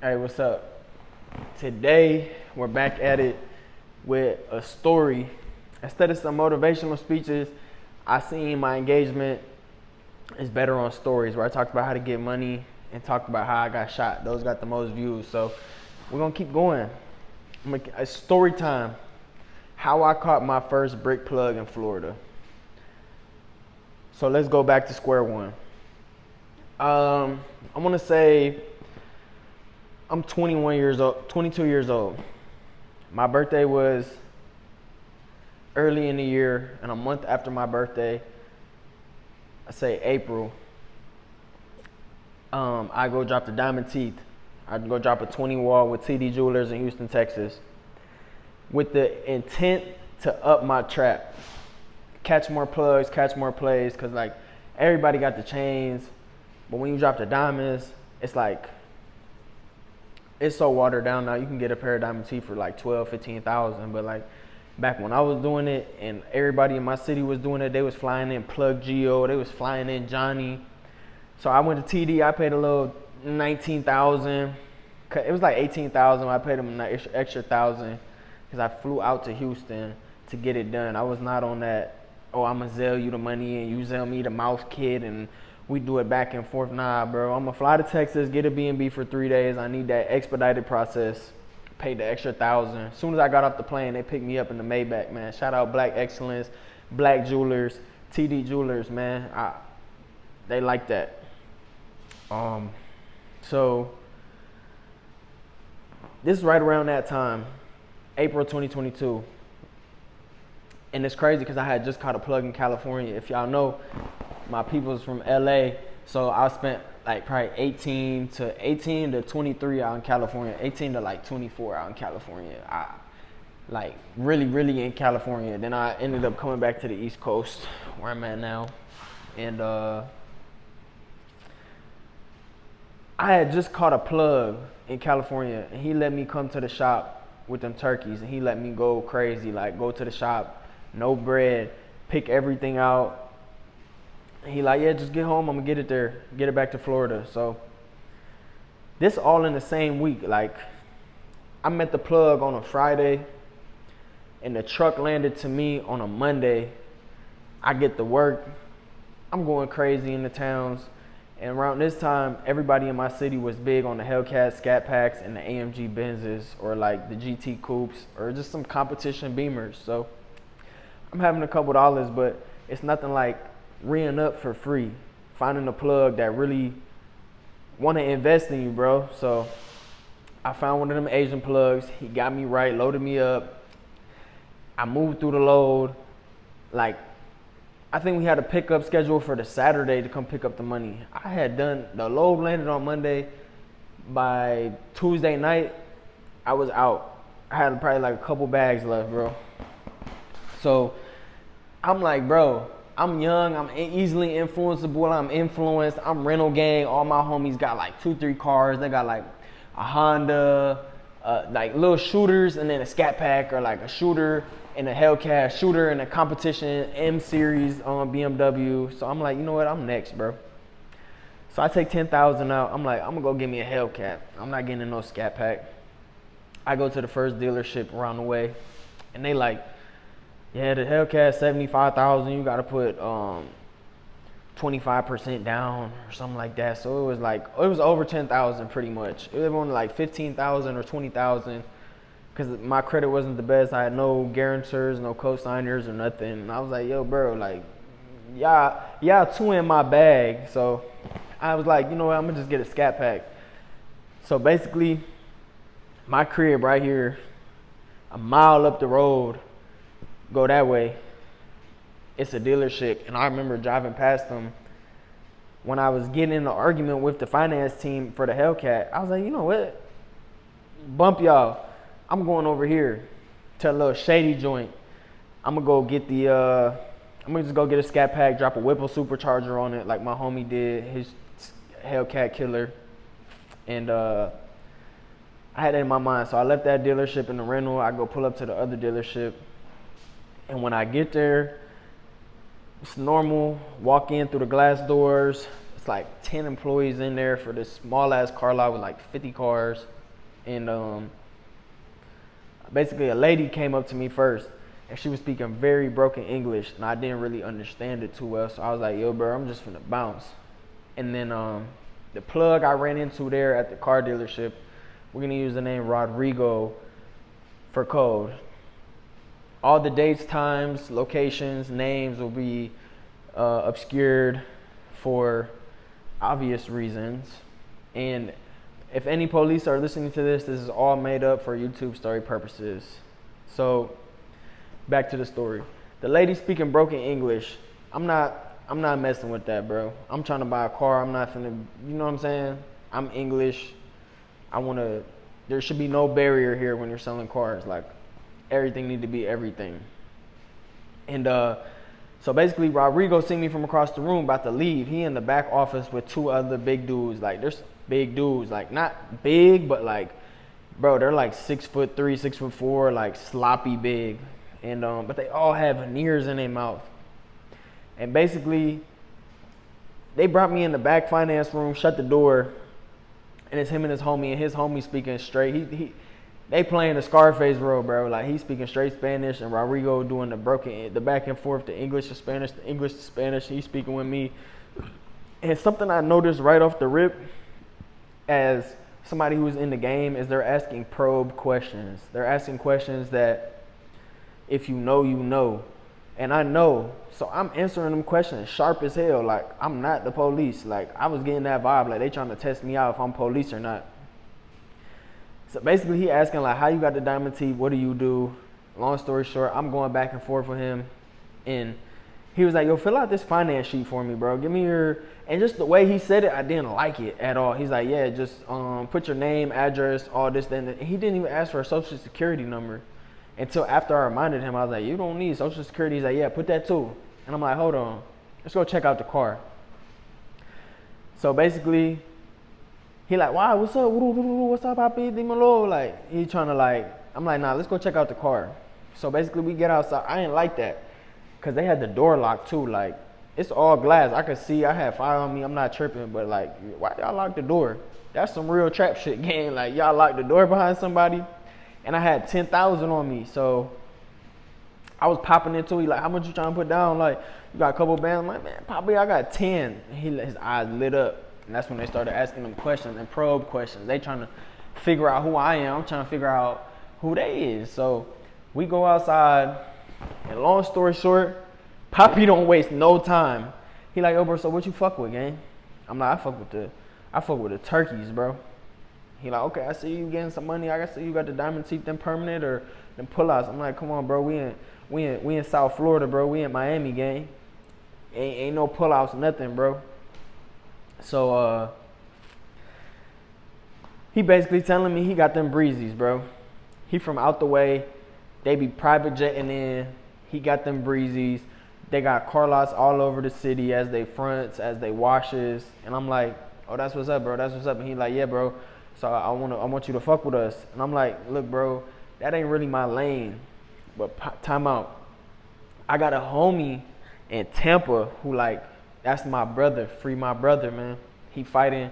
Hey, what's up? Today, we're back at it with a story. Instead of some motivational speeches, I seen my engagement is better on stories where I talked about how to get money and talked about how I got shot. Those got the most views. So we're going to keep going. A story time. How I caught my first brick plug in Florida. So let's go back to square one. I want to say I'm 21 years old, 22 years old. My birthday was early in the year, and a month after my birthday, I say April, I go drop the diamond teeth. I go drop a 20 wall with TD Jewelers in Houston, Texas, with the intent to up my trap. Catch more plugs, catch more plays, because like everybody got the chains, but when you drop the diamonds, it's like, it's so watered down now. You can get a pair of diamond teeth for like 12, 15,000. But like back when I was doing it and everybody in my city was doing it, they was flying in Plug Geo, they was flying in Johnny. So I went to TD, I paid a little 19,000. It was like 18,000. I paid them an extra 1,000 because I flew out to Houston to get it done. I was not on that, oh, I'm gonna sell you the money and you sell me the mouse kit and we do it back and forth. Nah, bro. I'm gonna fly to Texas, get a B&B for 3 days. I need that expedited process. Paid the extra 1,000. As soon as I got off the plane, they picked me up in the Maybach, man. Shout out Black Excellence, Black Jewelers, TD Jewelers, man. They like that. So this is right around that time, April 2022. And it's crazy because I had just caught a plug in California. If y'all know, my people's from LA, so I spent like probably 18 to 23 out in California, 18 to like 24 out in California. I like really in California. Then I ended up coming back to the East Coast where I'm at now. And I had just caught a plug in California and he let me come to the shop with them turkeys and he let me go crazy, like go to the shop, no bread, pick everything out. He like, yeah, just get home. I'm gonna get it there, get it back to Florida. So this all in the same week. Like I met the plug on a Friday and the truck landed to me on a Monday. I get to work. I'm going crazy in the towns. And around this time, everybody in my city was big on the Hellcat Scat Packs and the AMG Benzes or like the GT Coupes or just some competition Beamers. So I'm having a couple dollars, but it's nothing like reing up for free, finding a plug that really want to invest in you, bro. So I found one of them Asian plugs. He got me right, loaded me up. I moved through the load. Like, I think we had a pickup schedule for the Saturday to come pick up the money. I had done, the load landed on Monday. By Tuesday night, I was out. I had probably like a couple bags left, bro. So I'm like, bro, I'm young, I'm easily influenceable, I'm influenced, I'm rental gang. All my homies got like 2-3 cars. They got like a Honda, like little shooters and then a Scat Pack or like a shooter and a Hellcat, shooter and a competition M series on BMW. So I'm like, you know what, I'm next, bro. So I take 10,000 out. I'm like, I'm gonna go get me a Hellcat. I'm not getting in no Scat Pack. I go to the first dealership around the way and they like, yeah, the Hellcat 75,000. You gotta put 25% down or something like that. So it was over 10,000 pretty much. It was only like 15,000 or 20,000 because my credit wasn't the best. I had no guarantors, no co-signers or nothing. And I was like, yo, bro, like, y'all two in my bag. So I was like, you know what? I'm gonna just get a Scat Pack. So basically, my crib right here, a mile up the road. Go that way, it's a dealership. And I remember driving past them when I was getting in an argument with the finance team for the Hellcat. I was like, you know what? Bump y'all. I'm going over here to a little shady joint. I'm gonna go get I'm gonna just go get a Scat Pack, drop a Whipple supercharger on it like my homie did, his Hellcat killer. And I had it in my mind. So I left that dealership in the rental. I go pull up to the other dealership. And when I get there, it's normal. Walk in through the glass doors. It's like 10 employees in there for this small ass car lot with like 50 cars. And basically a lady came up to me first and she was speaking very broken English and I didn't really understand it too well. So I was like, yo, bro, I'm just finna bounce. And then the plug I ran into there at the car dealership, we're gonna use the name Rodrigo for code. All the dates, times, locations, names will be obscured for obvious reasons. And if any police are listening to this, this is all made up for YouTube story purposes. So back to the story. The lady speaking broken English, I'm not messing with that, bro. I'm trying to buy a car. I'm not finna, you know what I'm saying? I'm English. There should be no barrier here when you're selling cars. Like, everything need to be everything. And so basically Rodrigo seen me from across the room about to leave. He in the back office with two other big dudes. Like, there's big dudes, like not big, but like, bro, they're like 6'3", 6'4", like sloppy big. And but they all have veneers in their mouth. And basically they brought me in the back finance room, shut the door, and it's him and his homie speaking straight. They playing the Scarface role, bro. Like, he's speaking straight Spanish, and Rodrigo doing the back and forth, the English to Spanish, the English to Spanish. He's speaking with me. And something I noticed right off the rip, as somebody who's in the game, is they're asking probe questions. They're asking questions that if you know, you know. And I know. So I'm answering them questions sharp as hell. Like, I'm not the police. Like, I was getting that vibe. Like, they trying to test me out if I'm police or not. So basically, he asking, like, how you got the diamond teeth? What do you do? Long story short, I'm going back and forth with him. And he was like, yo, fill out this finance sheet for me, bro. Give me your... And just the way he said it, I didn't like it at all. He's like, yeah, just put your name, address, all this, then. He didn't even ask for a social security number. Until after I reminded him, I was like, you don't need social security. He's like, yeah, put that too. And I'm like, hold on. Let's go check out the car. So basically... He like, wow, what's up? What's up, papi? Dímelo. Like, he trying to like, I'm like, nah, let's go check out the car. So basically we get outside. I didn't like that because they had the door locked too. Like, it's all glass. I could see, I had fire on me. I'm not tripping, but like, why y'all lock the door? That's some real trap shit, gang. Like, y'all locked the door behind somebody. And I had 10,000 on me. So I was popping into it. Like, how much you trying to put down? Like, you got a couple bands? I'm like, man, papi, I got 10. His eyes lit up. And that's when they started asking them questions and probe questions. They trying to figure out who I am. I'm trying to figure out who they is. So we go outside, and long story short, Poppy don't waste no time. He like, yo, bro, so what you fuck with, gang? I'm like, I fuck with the turkeys, bro. He like, okay, I see you getting some money. I see you got the diamond teeth, them permanent or them pullouts. I'm like, come on, bro. We in South Florida, bro. We in Miami, gang. Ain't no pullouts, nothing, bro. So he basically telling me he got them breezies, bro. He from out the way. They be private jetting in. He got them breezies. They got car lots all over the city as they fronts, as they washes. And I'm like, oh, that's what's up, bro. That's what's up. And he like, yeah, bro. So I want you to fuck with us. And I'm like, look, bro, that ain't really my lane. But time out. I got a homie in Tampa who like, that's my brother. Free my brother, man. He fighting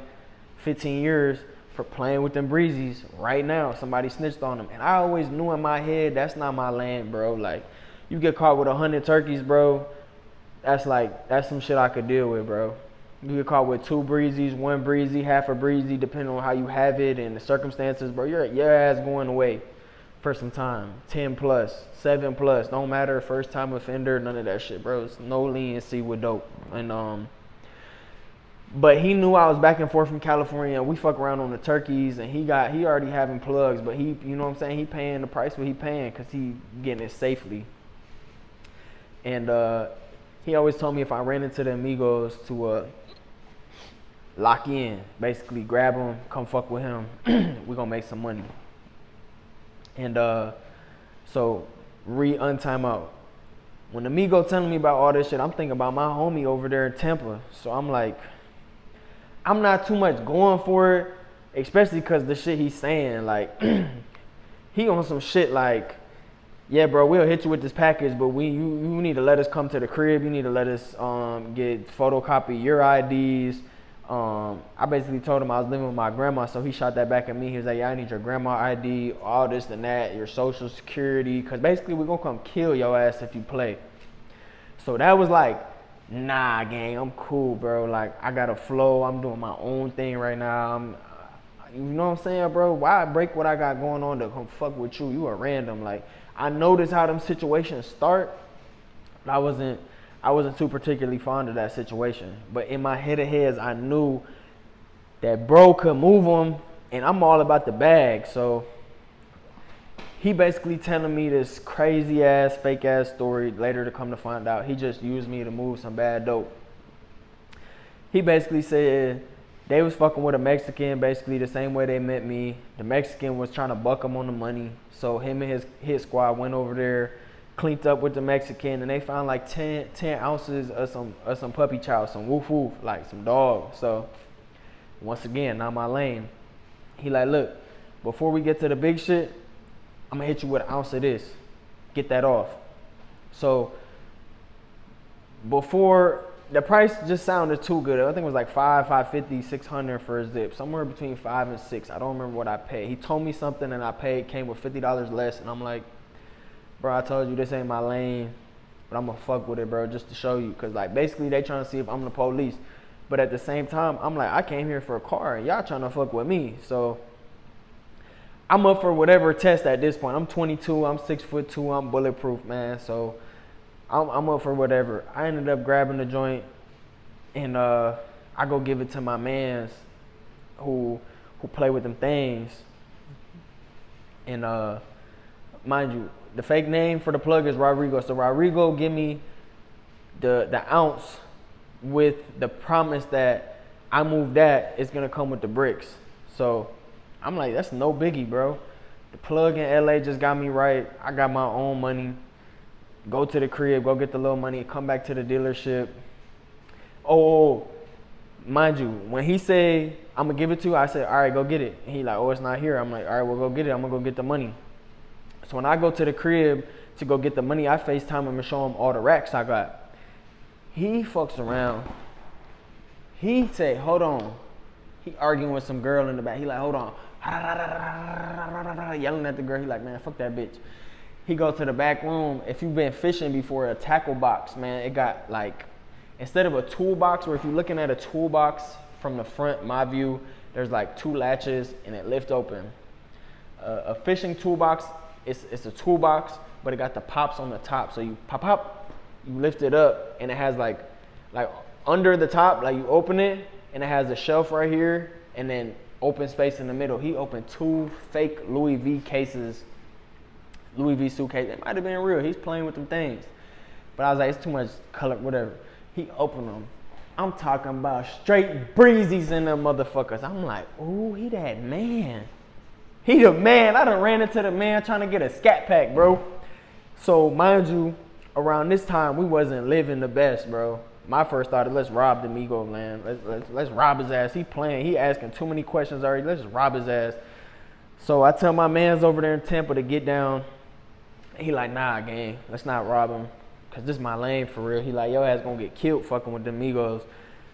15 years for playing with them breezies right now. Somebody snitched on him. And I always knew in my head, that's not my lane, bro. Like, you get caught with 100 turkeys, bro. That's some shit I could deal with, bro. You get caught with 2 breezies, 1 breezy, half a breezy, depending on how you have it and the circumstances, bro. Your ass going away for some time. 10 plus, 7 plus, don't matter. First time offender, none of that shit, bro. It's no leniency with dope. And but he knew I was back and forth from California. We fuck around on the turkeys, and he already having plugs, but he, you know what I'm saying, he paying the price what he paying because he getting it safely. And he always told me if I ran into the amigos to lock in, basically grab him, come fuck with him, we gonna make some money. And so untime out. When Amigo telling me about all this shit, I'm thinking about my homie over there in Tampa. So I'm like, I'm not too much going for it, especially because the shit he's saying, like, he on some shit like, yeah, bro, we'll hit you with this package, but you need to let us come to the crib. You need to let us get photocopy your IDs, I basically told him I was living with my grandma, so he shot that back at me. He was like, yeah, I need your grandma ID, all this and that, your social security, because basically we're going to come kill your ass if you play. So that was like, nah, gang, I'm cool, bro. Like, I got a flow. I'm doing my own thing right now. You know what I'm saying, bro? Why break what I got going on to come fuck with you? You a random. Like, I noticed how them situations start, but I wasn't too particularly fond of that situation. But in my head of heads, I knew that bro could move him, and I'm all about the bag. So he basically telling me this crazy ass, fake ass story. Later to come to find out, he just used me to move some bad dope. He basically said they was fucking with a Mexican, basically the same way they met me. The Mexican was trying to buck him on the money. So him and his squad went over there, cleaned up with the Mexican, and they found like 10 ounces of some puppy chow, some woof woof, like some dog. So once again, not my lane. He like, look, before we get to the big shit, I'm gonna hit you with an ounce of this. Get that off. So before, the price just sounded too good. I think it was like $550, $600 for a zip. Somewhere between $5 and $6. I don't remember what I paid. He told me something and I paid, came with $50 less. And I'm like, bro, I told you this ain't my lane, but I'm gonna fuck with it, bro, just to show you. Cause like basically they trying to see if I'm the police. But at the same time, I'm like, I came here for a car and y'all trying to fuck with me. So I'm up for whatever test at this point. I'm 22, I'm 6'2", I'm bulletproof, man. So I'm up for whatever. I ended up grabbing the joint and I go give it to my mans who play with them things. And mind you, the fake name for the plug is Rodrigo. So Rodrigo give me the ounce with the promise that I move that, it's gonna come with the bricks. So I'm like, that's no biggie, bro. The plug in LA just got me right. I got my own money. Go to the crib, go get the little money, come back to the dealership. Oh, mind you, when he said, I'm gonna give it to you, I said, all right, go get it. And he like, oh, it's not here. I'm like, all right, well, go get it. I'm gonna go get the money. So when I go to the crib to go get the money, I FaceTime him and show him all the racks I got. He fucks around. He say, hold on. He arguing with some girl in the back. He like, hold on. Yelling at the girl. He like, man, fuck that bitch. He go to the back room. If you've been fishing before, a tackle box, man, it got like, instead of a toolbox, where if you're looking at a toolbox from the front, my view, there's like 2 latches and it lift open. A fishing toolbox, it's a toolbox, but it got the pops on the top. So you pop, you lift it up, and it has like under the top, like you open it, and it has a shelf right here, and then open space in the middle. He opened 2 fake Louis V cases, Louis V suitcase. It might have been real. He's playing with them things. But I was like, it's too much color, whatever. He opened them. I'm talking about straight breezies in them motherfuckers. I'm like, ooh, he that man. He the man. I done ran into the man trying to get a scat pack, bro. So mind you, around this time, we wasn't living the best, bro. My first thought is, let's rob the Migo, man. Let's rob his ass. He playing. He asking too many questions already. Let's just rob his ass. So I tell my mans over there in Tampa to get down. He like, nah, gang. Let's not rob him. Because this is my lane for real. He like, your ass going to get killed fucking with them Migos.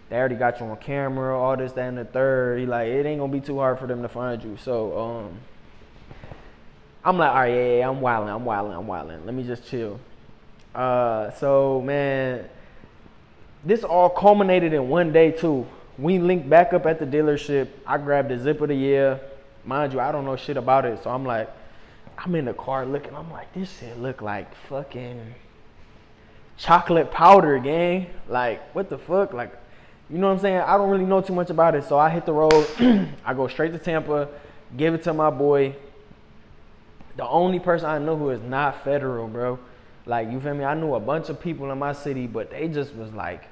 They already got you on camera, all this, that, and the third. He like, it ain't going to be too hard for them to find you. So I'm like, all right, yeah, I'm wilding. Let me just chill. So, man, this all culminated in one day, too. We linked back up at the dealership. I grabbed the zip of the year. Mind you, I don't know shit about it. So I'm like, I'm in the car looking. I'm like, this shit look like fucking chocolate powder, gang. Like, what the fuck? Like, you know what I'm saying? I don't really know too much about it. So I hit the road. I go straight to Tampa, give it to my boy. The only person I know who is not federal, bro. Like, you feel me? I knew a bunch of people in my city, but they just was like,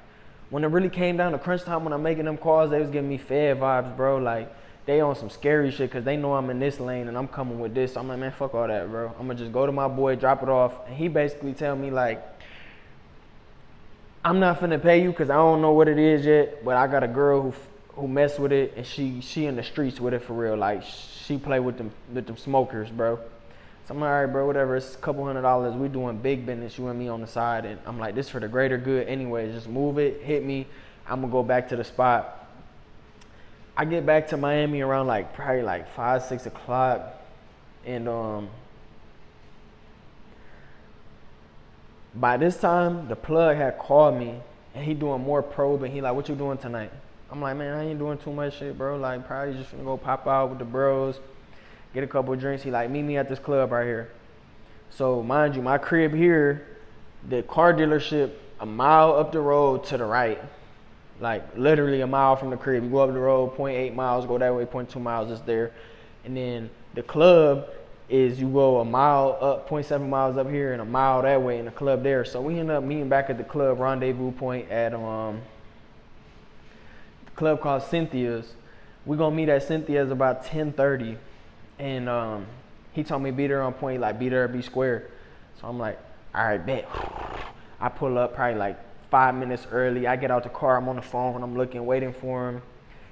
when it really came down to crunch time when I'm making them calls, they was giving me Fed vibes, bro. Like, they on some scary shit because they know I'm in this lane and I'm coming with this. So I'm like, man, fuck all that, bro. I'm going to just go to my boy, drop it off. And he basically tell me, like, I'm not finna pay you because I don't know what it is yet, but I got a girl who mess with it, and she in the streets with it for real. Like, she play with them smokers, bro. So I'm like, all right, bro, whatever. It's a couple $100. We doing big business, you and me on the side. And I'm like, this for the greater good anyway. Just move it, hit me. I'm going to go back to the spot. I get back to Miami around like probably like 5, 6 o'clock, and by this time the plug had called me, and he doing more probing. He like, "What you doing tonight?" I'm like, "Man, I ain't doing too much shit, bro. Like, probably just gonna go pop out with the bros, get a couple of drinks." He like, "Meet me at this club right here." So mind you, my crib here, the car dealership a mile up the road to the right. Like literally a mile from the crib. You go up the road, 0.8 miles, go that way, 0.2 miles, it's there. And then the club is you go a mile up, 0.7 miles up here and a mile that way, and the club there. So we end up meeting back at the club rendezvous point at the club called Cynthia's. We gonna meet at Cynthia's about 10:30, and he told me be there on point, like be there, be square. So I'm like, all right, bet. I pull up probably like 5 minutes early. I get out the car, I'm on the phone, and I'm looking, waiting for him.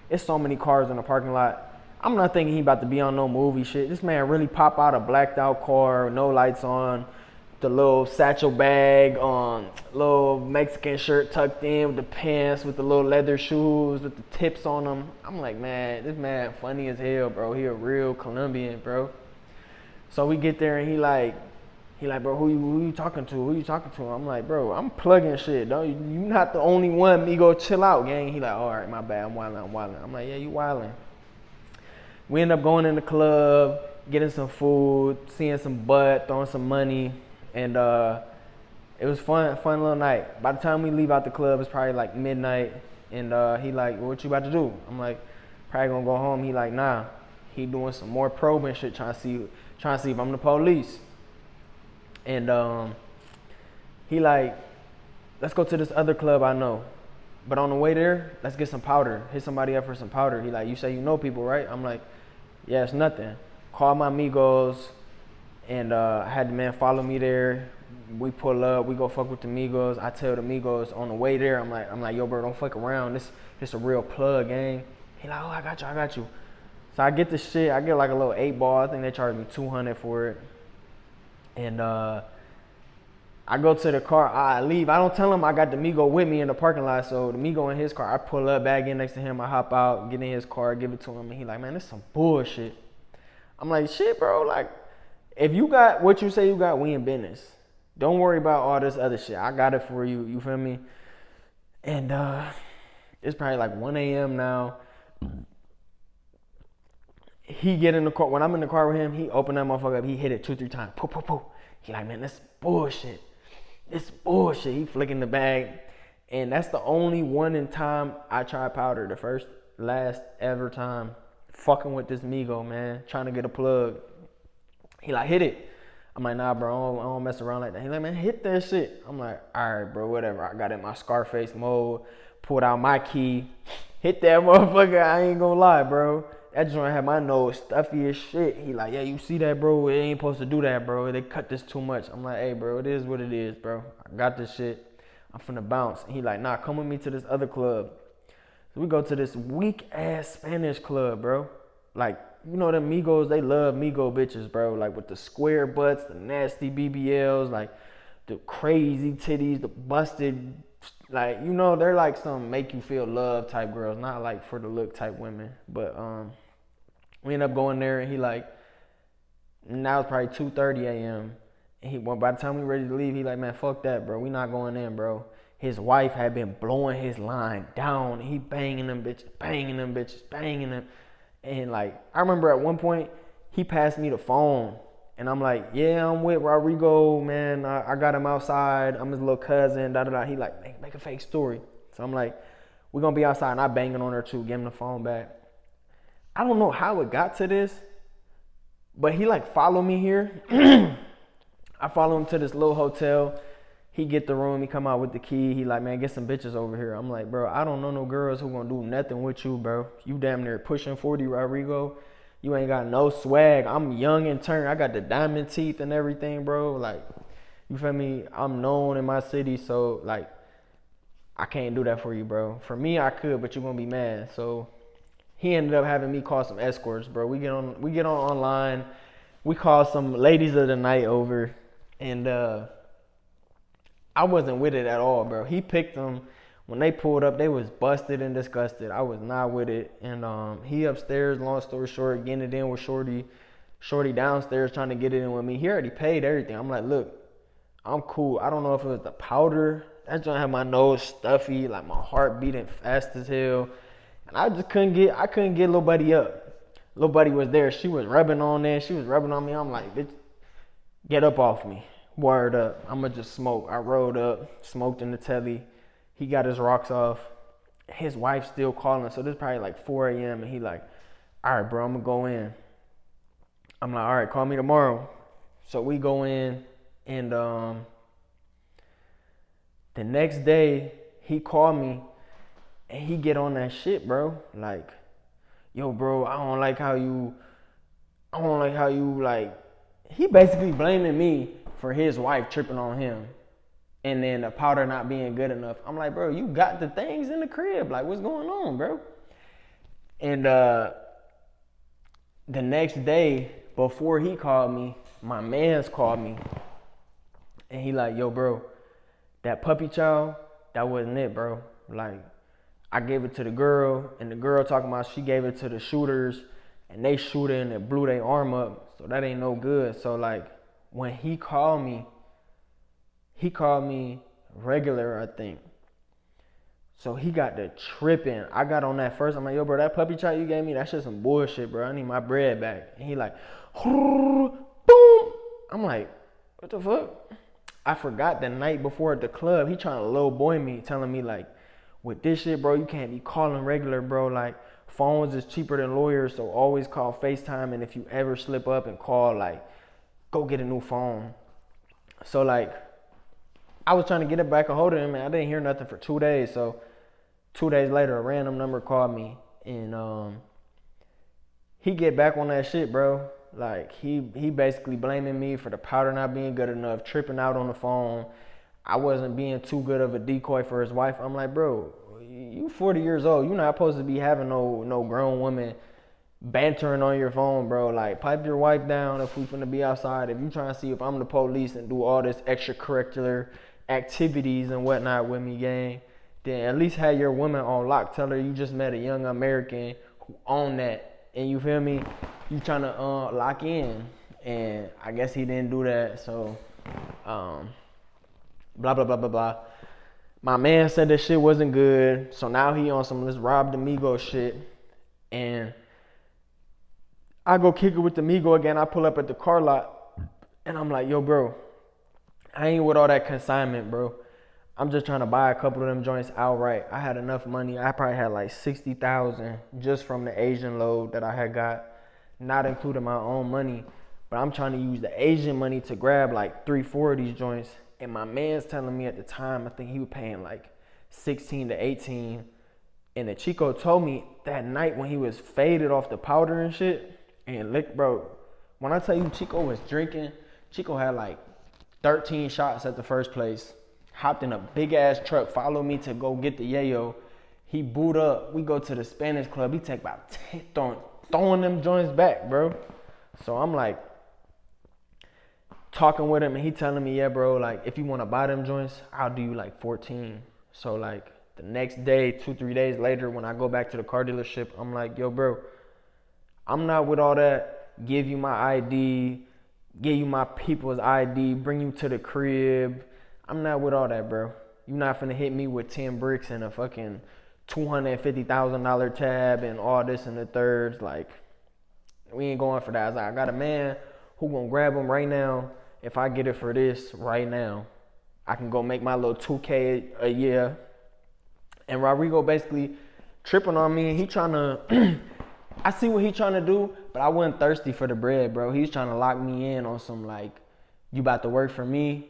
It's so many cars in the parking lot. I'm not thinking he about to be on no movie shit. This man really pop out a blacked out car, no lights on, the little satchel bag on, little Mexican shirt tucked in with the pants, with the little leather shoes, with the tips on them. I'm like, man, this man funny as hell, bro. He a real Colombian, bro. So we get there and he like, bro, who you talking to? Who you talking to? I'm like, bro, I'm plugging shit. You not the only one. Me go chill out, gang. He like, all right, my bad. I'm wilding. I'm like, yeah, you wilding. We end up going in the club, getting some food, seeing some butt, throwing some money, and it was fun little night. By the time we leave out the club, it's probably like midnight, and he like, what you about to do? I'm like, probably gonna go home. He like, nah. He doing some more probing shit, trying to see if I'm the police. And he like, let's go to this other club I know. But on the way there, let's get some powder. Hit somebody up for some powder. He like, you say you know people, right? I'm like, yeah, it's nothing. Call my amigos, and I had the man follow me there. We pull up, we go fuck with the amigos. I tell the amigos on the way there, I'm like, yo, bro, don't fuck around. This a real plug, gang. He like, oh, I got you. So I get the shit. I get like a little 8-ball. I think they charged me $200 for it. And I go to the car, I leave. I don't tell him I got the Migo with me in the parking lot. So the Migo in his car, I pull up, bag in next to him. I hop out, get in his car, give it to him. And he like, man, this is some bullshit. I'm like, shit, bro. Like, if you got what you say you got, we in business. Don't worry about all this other shit. I got it for you. You feel me? And it's probably like 1 a.m. now. He get in the car. When I'm in the car with him, he open that motherfucker up. He hit it 2-3 times. Poof, poof, poof. He like, man, that's bullshit. It's bullshit. He flicking the bag. And that's the only one in time I tried powder. The first, last ever time. Fucking with this Migo, man. Trying to get a plug. He like, hit it. I'm like, nah, bro, I don't mess around like that. He like, man, hit that shit. I'm like, all right, bro, whatever. I got in my Scarface mode. Pulled out my key. Hit that motherfucker. I ain't gonna lie, bro. That joint had my nose stuffy as shit. He like, yeah, you see that, bro? It ain't supposed to do that, bro. They cut this too much. I'm like, hey, bro, it is what it is, bro. I got this shit. I'm finna bounce. He like, nah, come with me to this other club. So we go to this weak-ass Spanish club, bro. Like, you know them Migos, they love Migo bitches, bro. Like, with the square butts, the nasty BBLs, like, the crazy titties, the busted, like, you know, they're like some make you feel love type girls, not like for the look type women. But we end up going there, and he like, now it's probably 2:30 a.m. And by the time we ready to leave, he like, man, fuck that, bro. We not going in, bro. His wife had been blowing his line down. He banging them bitches, banging them. And like, I remember at one point, he passed me the phone. And I'm like, yeah, I'm with Rodrigo, man. I got him outside. I'm his little cousin, da-da-da. He like, make a fake story. So I'm like, we're going to be outside. And I banging on her too, give him the phone back. I don't know how it got to this, but he like followed me here. I follow him to this little hotel. He get the room. He come out with the key. He like, man, get some bitches over here. I'm like, bro, I don't know no girls who gonna do nothing with you, bro. You damn near pushing 40, Rodrigo. You ain't got no swag. I'm young and turned. I got the diamond teeth and everything, bro. Like, you feel me? I'm known in my city, so like, I can't do that for you, bro. For me, I could, but you're gonna be mad. So he ended up having me call some escorts, bro. We get on online. We call some ladies of the night over, and I wasn't with it at all, bro. He picked them When they pulled up, they was busted and disgusted. I was not with it. And he upstairs, long story short, getting it in with Shorty. Shorty downstairs trying to get it in with me. He already paid everything. I'm like, look, I'm cool. I don't know if it was the powder. That joint had my nose stuffy, like my heart beating fast as hell. And I just couldn't get Lil Buddy up. Lil Buddy was there. She was rubbing on there. She was rubbing on me. I'm like, bitch, get up off me. Word up. I'ma just smoke. I rolled up, smoked in the telly. He got his rocks off. His wife's still calling. So this is probably like 4 a.m. And he like, all right, bro, I'm gonna go in. I'm like, all right, call me tomorrow. So we go in, and the next day he called me, and he get on that shit, bro. Like, yo, bro, I don't like how you like. He basically blaming me for his wife tripping on him, and then the powder not being good enough. I'm like, bro, you got the things in the crib. Like, what's going on, bro? And the next day, before he called me, my mans called me. And he like, yo, bro, that puppy child, that wasn't it, bro. Like, I gave it to the girl, and the girl talking about she gave it to the shooters, and they shoot it and it blew their arm up. So that ain't no good. So, like, when he called me regular, I think. So he got the tripping. I got on that first. I'm like, yo, bro, that puppy child you gave me, that shit some bullshit, bro. I need my bread back. And he like, boom. I'm like, what the fuck? I forgot the night before at the club, he trying to little boy me, telling me like, with this shit, bro, you can't be calling regular, bro. Like, phones is cheaper than lawyers, so always call FaceTime. And if you ever slip up and call, like, go get a new phone. So, like, I was trying to get it back a hold of him, and I didn't hear nothing for 2 days. So 2 days later, a random number called me, and he get back on that shit, bro. Like, he basically blaming me for the powder not being good enough, tripping out on the phone. I wasn't being too good of a decoy for his wife. I'm like, bro, you 40 years old. You're not supposed to be having no grown woman bantering on your phone, bro. Like, pipe your wife down if we finna be outside. If you trying to see if I'm the police and do all this extracurricular activities and whatnot with me, gang, then at least have your woman on lock. Tell her you just met a young American who own that. And you feel me? You trying to lock in. And I guess he didn't do that. So, blah, blah, blah, blah, blah. My man said that shit wasn't good. So now he on some let's rob the Migo shit. And I go kick it with the Migo again. I pull up at the car lot. And I'm like, yo, bro, I ain't with all that consignment, bro. I'm just trying to buy a couple of them joints outright. I had enough money. I probably had like 60,000 just from the Asian load that I had got, not including my own money. But I'm trying to use the Asian money to grab like 3-4 of these joints. And my man's telling me at the time, I think he was paying like 16 to 18. And the Chico told me that night when he was faded off the powder and shit. And look, bro, when I tell you Chico was drinking, Chico had like 13 shots at the first place. Hopped in a big ass truck, followed me to go get the yayo. He boot up. We go to the Spanish club. He take about 10, throwing them joints back, bro. So I'm like talking with him, and he telling me, yeah, bro, like if you want to buy them joints, I'll do you like 14. So like the next day, 2-3 days later, when I go back to the car dealership, I'm like, yo, bro, I'm not with all that. Give you my ID, give you my people's ID, bring you to the crib. I'm not with all that, bro. You're not finna hit me with 10 bricks and a fucking $250,000 tab and all this and the thirds. Like, we ain't going for that. I was like, I got a man who gonna grab him right now. If I get it for this right now, I can go make my little 2K a year. And Rodrigo basically tripping on me. He trying to, I see what he trying to do, but I wasn't thirsty for the bread, bro. He's trying to lock me in on some like, you about to work for me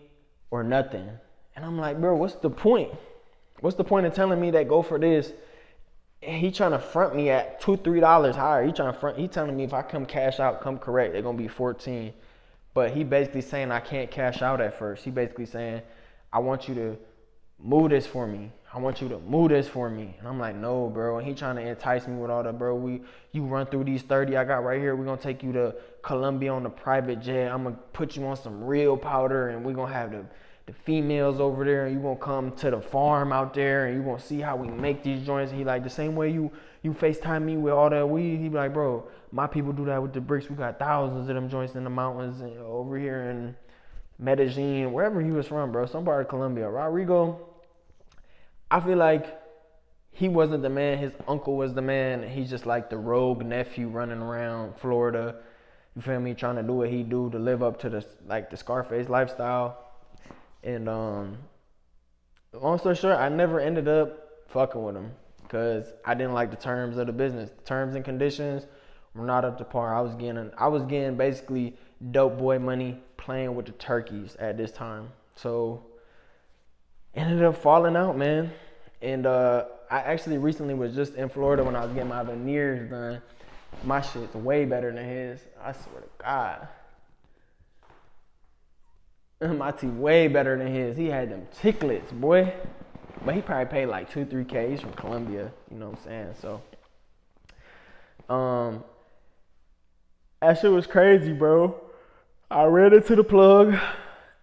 or nothing. And I'm like, bro, what's the point? What's the point of telling me that go for this? And he trying to front me at $2-3 higher. He telling me if I come cash out, come correct, they're gonna be 14. But he basically saying I can't cash out at first. He basically saying, I want you to move this for me. I want you to move this for me. And I'm like, no, bro. And he trying to entice me with all that, bro. You run through these 30 I got right here. We're going to take you to Colombian on the private jet. I'm going to put you on some real powder, and we're going to have the the females over there, and you gonna come to the farm out there, and you gonna see how we make these joints. And he like, the same way you FaceTime me with all that weed. He be like, bro, my people do that with the bricks. We got thousands of them joints in the mountains and over here in Medellin, wherever he was from, bro. Some part of Colombia. Rodrigo, I feel like he wasn't the man. His uncle was the man. He's just like the rogue nephew running around Florida. You feel me? Trying to do what he do to live up to the Scarface lifestyle. And long story short, I never ended up fucking with him because I didn't like the terms of the business. The terms and conditions were not up to par. I was getting basically dope boy money playing with the turkeys at this time. So ended up falling out, man. And I actually recently was just in Florida when I was getting my veneers done. My shit's way better than his. I swear to God. My teeth way better than his. He had them chiclets, boy. But he probably paid like 2-3K. He's from Colombia. You know what I'm saying? So, that shit was crazy, bro. I ran into the plug,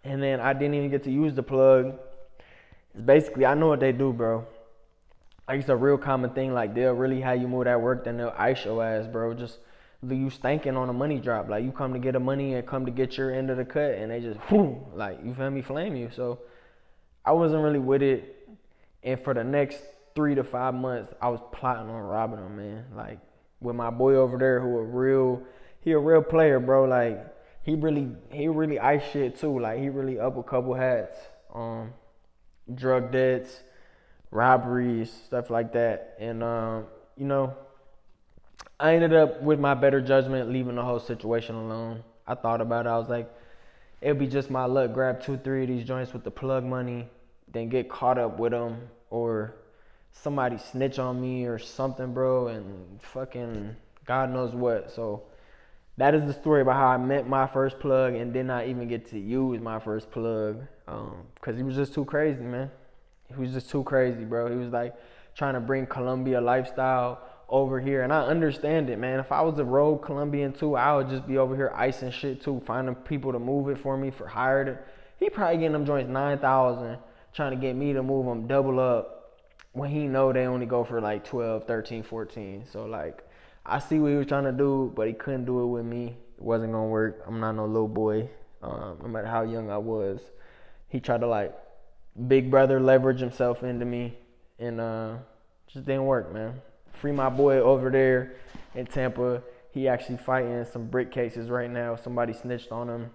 and then I didn't even get to use the plug. It's basically, I know what they do, bro. Like, it's a real common thing. Like, they'll really have you move that work, then they'll ice your ass, bro. Just you stanking on a money drop. Like, you come to get a money and come to get your end of the cut, and they just, whoo, like, you feel me, flame you. So I wasn't really with it. And for the next 3 to 5 months, I was plotting on robbing them, man. Like, with my boy over there who he a real player, bro. Like, he really ice shit too. Like, he really up a couple hats. Drug debts, robberies, stuff like that. And you know, I ended up, with my better judgment, leaving the whole situation alone. I thought about it. I was like, it'll be just my luck. Grab 2-3 of these joints with the plug money, then get caught up with them, or somebody snitch on me or something, bro, and fucking God knows what. So that is the story about how I met my first plug and did not even get to use my first plug. Because he was just too crazy, man. He was just too crazy, bro. He was like trying to bring Colombia lifestyle over here. And I understand it, man. If I was a rogue Colombian too, I would just be over here icing shit too, finding people to move it for me for hired. He probably getting them joints 9,000, trying to get me to move them double up when he know they only go for like 12, 13, 14. So like, I see what he was trying to do, but he couldn't do it with me. It wasn't gonna work. I'm not no little boy, no matter how young I was. He tried to like big brother leverage himself into me, and just didn't work, man. Free my boy over there in Tampa. He actually fighting some brick cases right now. Somebody snitched on him.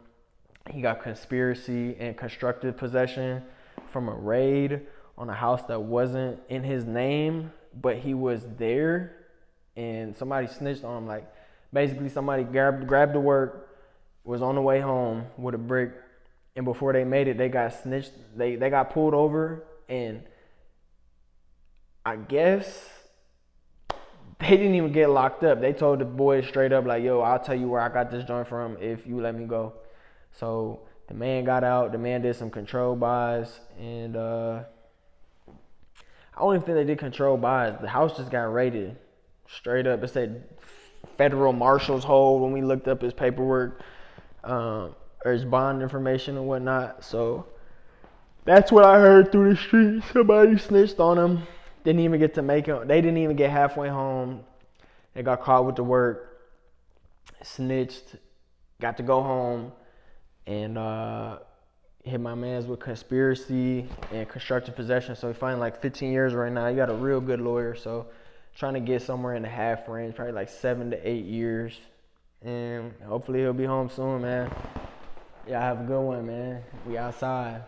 He got conspiracy and constructive possession from a raid on a house that wasn't in his name, but he was there, and somebody snitched on him. Like, basically somebody grabbed the work, was on the way home with a brick, and before they made it, they got snitched. They got pulled over, and I guess they didn't even get locked up. They told the boys straight up, like, yo, I'll tell you where I got this joint from if you let me go. So the man got out. The man did some control buys, and I don't even think they did control buys. The house just got raided. Straight up, it said federal marshal's hold when we looked up his paperwork, or his bond information and whatnot. So that's what I heard through the street. Somebody snitched on him. Didn't even get to make it. They didn't even get halfway home. They got caught with the work. Snitched. Got to go home and hit my mans with conspiracy and constructive possession. So he fined like 15 years right now. He got a real good lawyer. So trying to get somewhere in the half range, probably like 7 to 8 years. And hopefully he'll be home soon, man. Y'all have a good one, man. We outside.